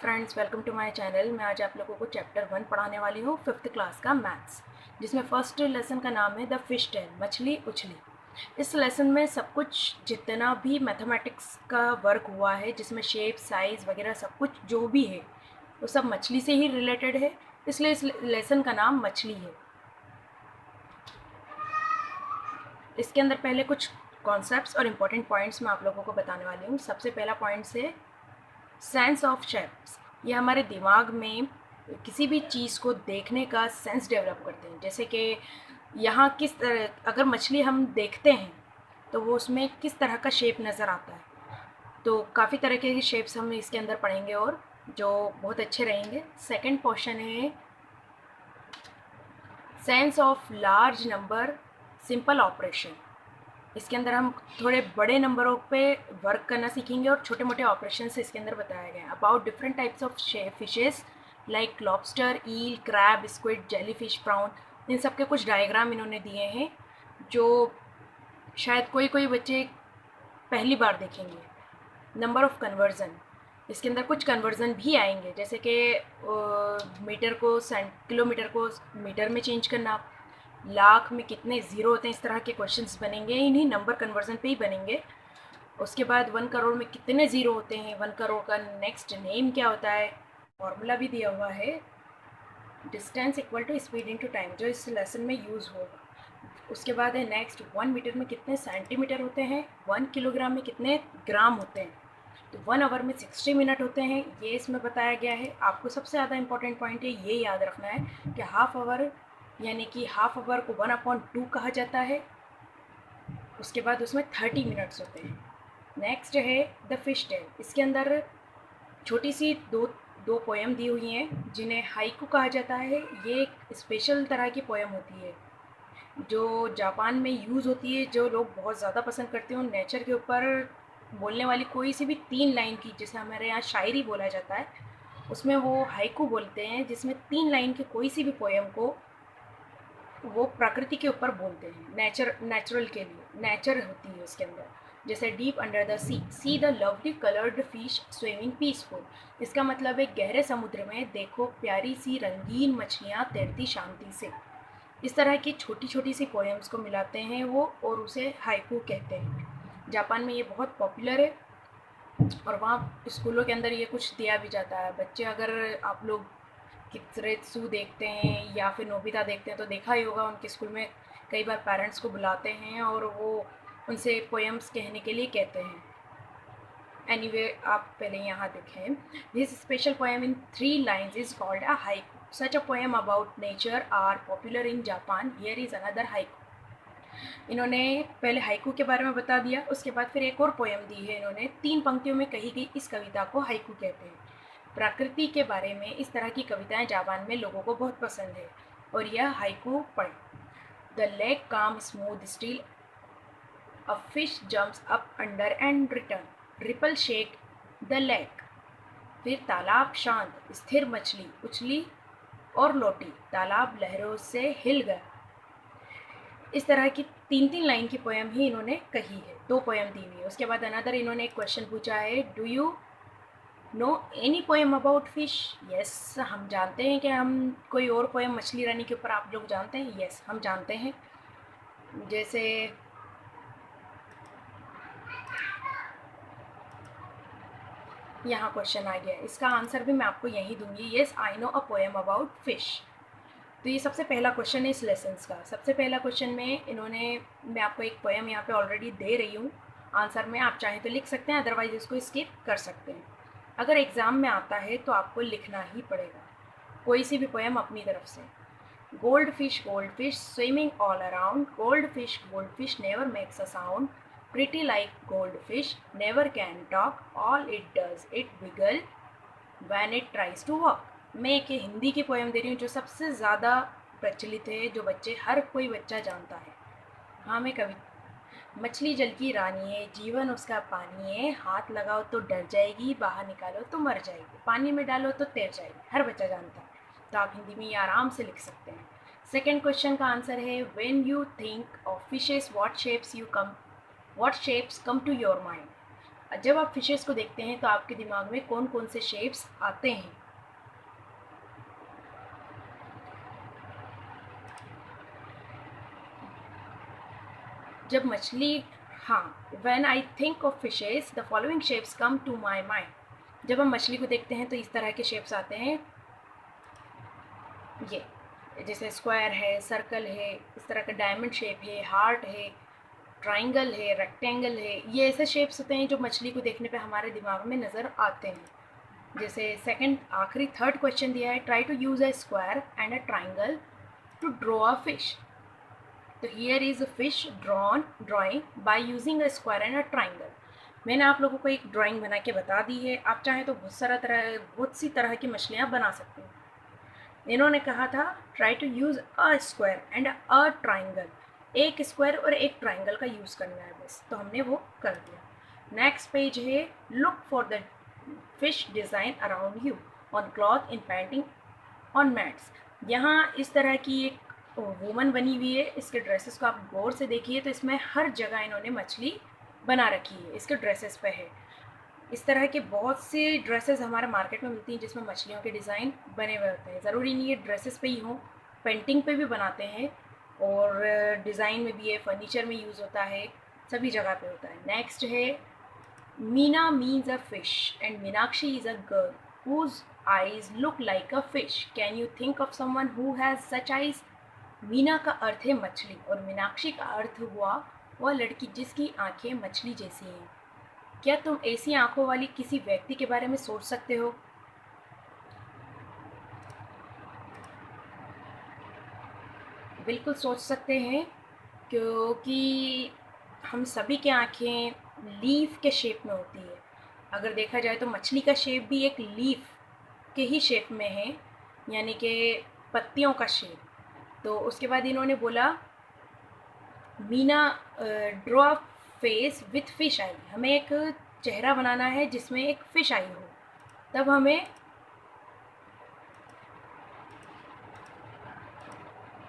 Friends, welcome to my channel. मैं आज आप लोगों को चैप्टर 1 पढ़ाने वाली हूँ, 5th क्लास का मैथ्स, जिसमें फर्स्ट लेसन का नाम है द फिश टेल, मछली उछली। इस लेसन में सब कुछ जितना भी मैथमेटिक्स का वर्क हुआ है, जिसमें शेप, साइज़ वगैरह सब कुछ जो भी है वो सब मछली से ही रिलेटेड है, इसलिए इस लेसन का नाम मछली है। इसके अंदर पहले कुछ कॉन्सेप्ट्स और इम्पोर्टेंट पॉइंट्स मैं आप लोगों को बताने वाली हूँ। सबसे पहला पॉइंट है सेंस ऑफ शेप्स। ये हमारे दिमाग में किसी भी चीज़ को देखने का सेंस डेवलप करते हैं। जैसे कि यहाँ किस तरह, अगर मछली हम देखते हैं तो वो उसमें किस तरह का शेप नज़र आता है। तो काफ़ी तरह के शेप्स हम इसके अंदर पढ़ेंगे और जो बहुत अच्छे रहेंगे। सेकंड क्वेश्चन है sense of large number simple operation. इसके अंदर हम थोड़े बड़े नंबरों पे वर्क करना सीखेंगे और छोटे मोटे ऑपरेशन से इसके अंदर बताया गया है। About different types of fishes like lobster, eel, crab, squid, jellyfish, prawn. इन सब के कुछ डायग्राम इन्होंने दिए हैं जो शायद कोई कोई बच्चे पहली बार देखेंगे। नंबर ऑफ कन्वर्जन, इसके अंदर कुछ कन्वर्जन भी आएंगे, जैसे कि मीटर को किलोमीटर को मीटर में चेंज करना, लाख में कितने ज़ीरो होते हैं, इस तरह के क्वेश्चंस बनेंगे। इन्हीं नंबर कन्वर्जन पे ही बनेंगे। उसके बाद 1 करोड़ में कितने ज़ीरो होते हैं, 1 करोड़ का नेक्स्ट नेम क्या होता है, फॉर्मूला भी दिया हुआ है। Distance equal to speed into time, जो इस लेसन में यूज़ होगा। उसके बाद है नेक्स्ट 1 मीटर में कितने सेंटीमीटर होते हैं, 1 किलोग्राम में कितने ग्राम होते हैं, तो 1 आवर में 60 मिनट होते हैं, ये इसमें बताया गया है। आपको सबसे ज़्यादा इंपॉर्टेंट पॉइंट है ये याद रखना है कि हाफ आवर यानी कि हाफ आवर को 1/2 कहा जाता है। उसके बाद उसमें 30 मिनट्स होते हैं। नेक्स्ट है द फिश टेल। इसके अंदर छोटी सी दो दो पोएम दी हुई हैं जिन्हें हाइकू कहा जाता है। ये एक स्पेशल तरह की पोएम होती है जो जापान में यूज़ होती है, जो लोग बहुत ज़्यादा पसंद करते हैं। नेचर के ऊपर बोलने वाली कोई सी भी 3 लाइन की, जैसे हमारे यहाँ शायरी बोला जाता है, उसमें वो हाइकू बोलते हैं, जिसमें 3 लाइन की कोई सी भी पोएम को वो प्रकृति के ऊपर बोलते हैं। नेचुरल के लिए नेचर होती है उसके अंदर। जैसे deep under the see the lovely coloured fish swimming peaceful. इसका मतलब है गहरे समुद्र में देखो प्यारी सी रंगीन मछलियाँ तैरती शांति से। इस तरह की छोटी छोटी सी पोएम्स को मिलाते हैं वो, और उसे हाइकू कहते हैं। जापान में ये बहुत पॉपुलर है और वहाँ स्कूलों के अंदर ये कुछ दिया भी जाता है। बच्चे, अगर आप लोग कित्सु देखते हैं या फिर नोबिता देखते हैं तो देखा ही होगा, उनके स्कूल में कई बार पेरेंट्स को बुलाते हैं और वो उनसे पोएम्स कहने के लिए कहते हैं। एनीवे, आप पहले यहाँ देखें। This special poem in 3 lines is called a haiku. Such a poem about nature are popular in Japan. Here is another haiku. इन्होंने पहले हाइकू के बारे में बता दिया, उसके बाद फिर एक और पोएम दी है इन्होंने। 3 पंक्तियों में कही गई इस कविता को हाइकू कहते हैं। प्रकृति के बारे में इस तरह की कविताएं जापान में लोगों को बहुत पसंद है और यह हाइकू पढ़ें। The lake calm smooth still, a fish jumps up under and return, ripple shake the lake. फिर तालाब शांत, स्थिर मछली उछली और लौटी, तालाब लहरों से हिल गया। इस तरह की 3-3 लाइन की पोएम ही इन्होंने कही है। 2 पोएम दी हुई है। उसके बाद अनदर इन्होंने एक क्वेश्चन पूछा है, do you know any poem about fish. Yes, हम जानते हैं कि हम कोई और पोएम मछली रानी के ऊपर आप लोग जानते हैं। यस, हम जानते हैं। जैसे यहाँ क्वेश्चन आ गया, इसका आंसर भी मैं आपको यहीं दूंगी। Yes, I know a poem about fish. तो ये सबसे पहला क्वेश्चन है इस लेसन का। सबसे पहला क्वेश्चन में इन्होंने, मैं आपको एक पोएम यहाँ पे ऑलरेडी दे रही हूँ आंसर में, आप चाहें तो लिख सकते हैं, अदरवाइज इसको स्किप कर सकते हैं। अगर एग्ज़ाम में आता है तो आपको लिखना ही पड़ेगा कोई सी भी पोएम अपनी तरफ से। Gold fish swimming all around, gold fish never makes a sound, pretty like gold fish never can talk, all it does it wiggle when it tries to walk. मैं एक हिंदी की पोएम दे रही हूँ जो सबसे ज़्यादा प्रचलित है, जो बच्चे, हर कोई बच्चा जानता है। हाँ, मैं कवि। मछली जल की रानी है, जीवन उसका पानी है, हाथ लगाओ तो डर जाएगी, बाहर निकालो तो मर जाएगी, पानी में डालो तो तैर जाएगी। हर बच्चा जानता है, तो आप हिंदी में ये आराम से लिख सकते हैं। सेकेंड क्वेश्चन का आंसर है, when you think of fishes what shapes come to your mind. जब आप फिशेस को देखते हैं तो आपके दिमाग में कौन कौन से शेप्स आते हैं? जब मछली, हाँ, when I think of fishes the following shapes come to my mind. जब हम मछली को देखते हैं तो इस तरह के शेप्स आते हैं, ये जैसे स्क्वायर है, सर्कल है, इस तरह का डायमंड शेप है, हार्ट है, ट्राइंगल है, रेक्टेंगल है। ये ऐसे शेप्स होते हैं जो मछली को देखने पे हमारे दिमाग में नज़र आते हैं। जैसे सेकंड आखिरी थर्ड क्वेश्चन दिया है, try to use a square and a triangle to draw a fish. तो here is a fish drawing by using a square and a triangle. मैंने आप लोगों को एक ड्राइंग बना के बता दी है, आप चाहें तो बहुत सी तरह की मछलियाँ बना सकते हैं। इन्होंने कहा था try to use a square and a triangle, एक स्क्वायर और एक ट्राइंगल का यूज़ करना है बस, तो हमने वो कर दिया। नेक्स्ट पेज है, look for the fish design around you on cloth in painting on mats. यहाँ इस तरह की एक वूमन बनी हुई है, इसके ड्रेसेस को आप गौर से देखिए तो इसमें हर जगह इन्होंने मछली बना रखी है, इसके ड्रेसेस पे है। इस तरह के बहुत से ड्रेसेस हमारे मार्केट में मिलती हैं जिसमें मछलियों के डिज़ाइन बने हुए होते हैं। ज़रूरी नहीं है ड्रेसेस पे ही हों, पेंटिंग पे भी बनाते हैं और डिज़ाइन में भी है, फर्नीचर में यूज़ होता है, सभी जगह पे होता है। नेक्स्ट है, Meena means a fish and Meenakshi is a girl whose eyes look like a fish. Can you think of someone who has such eyes? Meena का अर्थ है मछली और मीनाक्षी का अर्थ हुआ वह लड़की जिसकी आंखें मछली जैसी हैं। क्या तुम ऐसी आंखों वाली किसी व्यक्ति के बारे में सोच सकते हो? बिल्कुल सोच सकते हैं, क्योंकि हम सभी की आंखें लीफ के शेप में होती है। अगर देखा जाए तो मछली का शेप भी एक लीफ के ही शेप में है, यानी कि पत्तियों का शेप। तो उसके बाद इन्होंने बोला Meena draw face with fish eye. हमें एक चेहरा बनाना है जिसमें एक फ़िश आई हो, तब हमें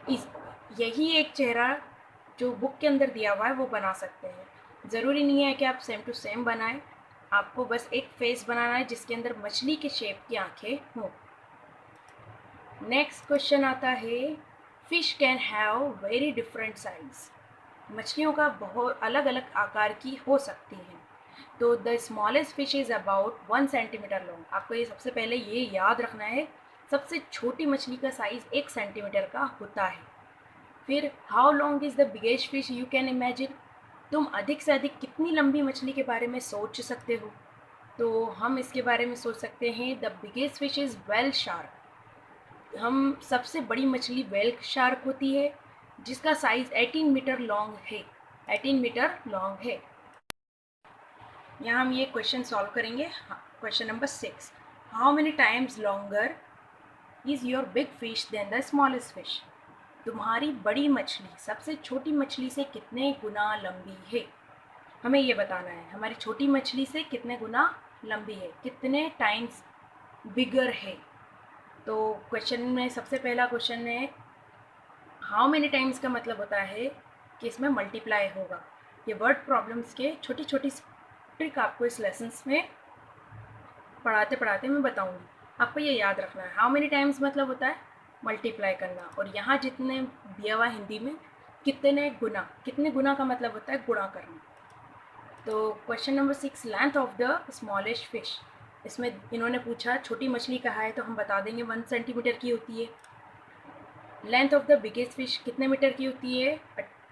इस यही एक चेहरा जो बुक के अंदर दिया हुआ है वो बना सकते हैं। ज़रूरी नहीं है कि आप सेम टू सेम बनाएं, आपको बस एक फेस बनाना है जिसके अंदर मछली के शेप की आंखें हों। नेक्स्ट क्वेश्चन आता है, fish can have very different size. मछलियों का बहुत अलग अलग आकार की हो सकती हैं। तो the smallest fish is about 1 centimetre long. आपको ये सबसे पहले ये याद रखना है, सबसे छोटी मछली का साइज़ 1 सेंटीमीटर का होता है। फिर how long is the biggest fish you can imagine. तुम अधिक से अधिक कितनी लंबी मछली के बारे में सोच सकते हो? तो हम इसके बारे में सोच सकते हैं, the biggest fish is whale shark. हम सबसे बड़ी मछली व्हेल शार्क होती है जिसका साइज़ 18 मीटर लॉन्ग है, 18 मीटर लॉन्ग है। यहाँ हम ये क्वेश्चन सॉल्व करेंगे। Question number 6, how many times longer is your big fish than the smallest fish. तुम्हारी बड़ी मछली सबसे छोटी मछली से कितने गुना लंबी है? हमें ये बताना है हमारी छोटी मछली से कितने गुना लंबी है, कितने टाइम्स बिगर है। तो क्वेश्चन में सबसे पहला क्वेश्चन है हाउ मेनी टाइम्स का मतलब होता है कि इसमें मल्टीप्लाई होगा। ये वर्ड प्रॉब्लम्स के छोटी छोटी ट्रिक आपको इस लेसन्स में पढ़ाते पढ़ाते मैं बताऊंगी, आपको ये याद रखना है। हाउ मेनी टाइम्स मतलब होता है मल्टीप्लाई करना, और यहाँ जितने दिया हुआ हिंदी में कितने गुना का मतलब होता है गुणा करना। तो question number 6, length of the smallest fish. इसमें इन्होंने पूछा छोटी मछली कहा है तो हम बता देंगे 1 सेंटीमीटर की होती है। Length of the biggest fish कितने मीटर की होती है?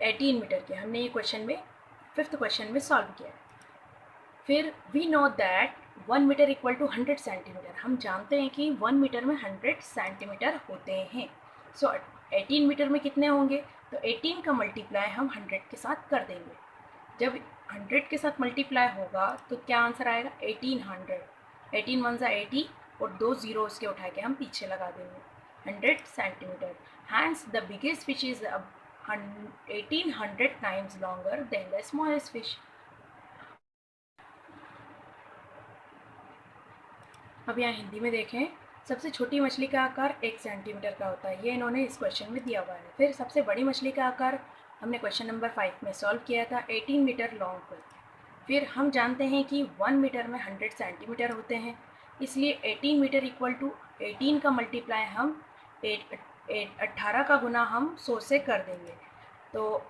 18 मीटर की। हमने ये क्वेश्चन में 5th क्वेश्चन में सॉल्व किया है। फिर we know that 1 metre equal to 100 centimetre. हम जानते हैं कि 1 मीटर में 100 सेंटीमीटर होते हैं। सो 18 मीटर में कितने होंगे? तो 18 का मल्टीप्लाई हम 100 के साथ कर देंगे। जब 100 के साथ मल्टीप्लाई होगा तो क्या आंसर आएगा? 1800। 18 वन ज़ा 80 और 2 ज़ीरो उसके उठा के हम पीछे लगा देंगे। 100 centimetre. Hence the biggest fish is 1800 times longer than the smallest fish. अब यहाँ हिंदी में देखें, सबसे छोटी मछली का आकार 1 सेंटीमीटर का होता है, ये इन्होंने इस क्वेश्चन में दिया हुआ है। फिर सबसे बड़ी मछली का आकार हमने क्वेश्चन नंबर 5 में सॉल्व किया था, 18 मीटर लॉन्ग पर। फिर हम जानते हैं कि 1 मीटर में 100 सेंटीमीटर होते हैं, इसलिए 18 मीटर इक्वल टू 18 का मल्टीप्लाई हम 18 का गुना हम 100 से कर देंगे, तो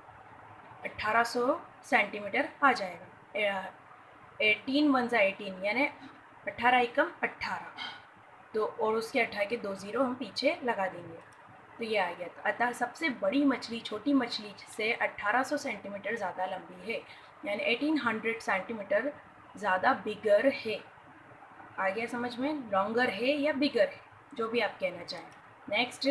1800 सेंटीमीटर आ जाएगा। 18 वन ज़ा 18 यानी 18 एकम 18, तो और उसके 18 के 2 ज़ीरो हम पीछे लगा देंगे, तो ये आ गया। अतः सबसे बड़ी मछली छोटी मछली से 1800 सेंटीमीटर ज़्यादा लंबी है, यानी 1800 सेंटीमीटर ज़्यादा बिगर है। आ गया समझ में? लॉन्गर है या बिगर है, जो भी आप कहना चाहें। नेक्स्ट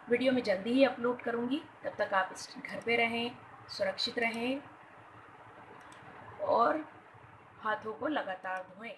वीडियो में जल्दी ही अपलोड करूँगी, तब तक आप इस घर पे रहें, सुरक्षित रहें और हाथों को लगातार धोएं।